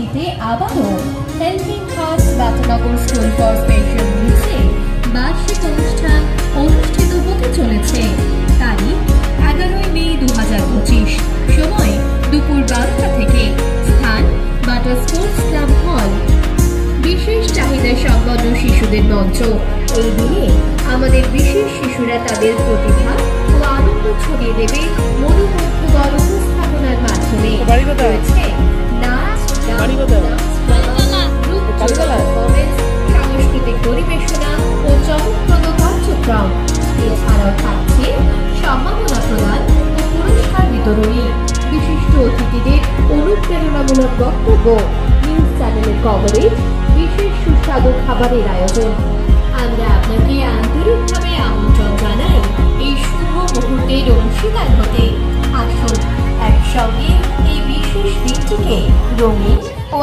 উপস্থিতিতে আবারও helping hearts Batanagar school for special নিডসে বার্ষিক অনুষ্ঠান অনুষ্ঠিত হতে চলেছে। তারিখ 11 মে 2025, সময় দুপুর 12টা থেকে, স্থান বাটা স্পোর্টস ক্লাব হল। বিশেষ চাহিদা সম্পন্ন শিশুদের মঞ্চ। এই দিনে আমাদের বিশেষ শিশুরা তাদের প্রতিভা ও আনন্দ ছড়িয়ে দেবে মনোমুগ্ধকর উপস্থাপনার মাধ্যমে। রয়েছে নাচ, পারফরমেন্স, সাংস্কৃতিক পরিবেশনা ও চমকপ্রদ কার্যক্রম। এছাড়াও থাকছে সম্মাননা প্রদান ও পুরস্কার বিতরণী, বিশিষ্ট অতিথিদের অনুপ্রেরণামূলক বক্তব্য, নিউজ চ্যানেলের কভারেজ, বিশেষ সুস্বাদু খাবারের আয়োজন। আমরা আপনাকে আন্তরিকভাবে আমন্ত্রণ জানাই এই শুভ মুহূর্তের অংশীদার হতে। আসুন একসঙ্গে এই বিশেষ দিনটিকে রঙিন ও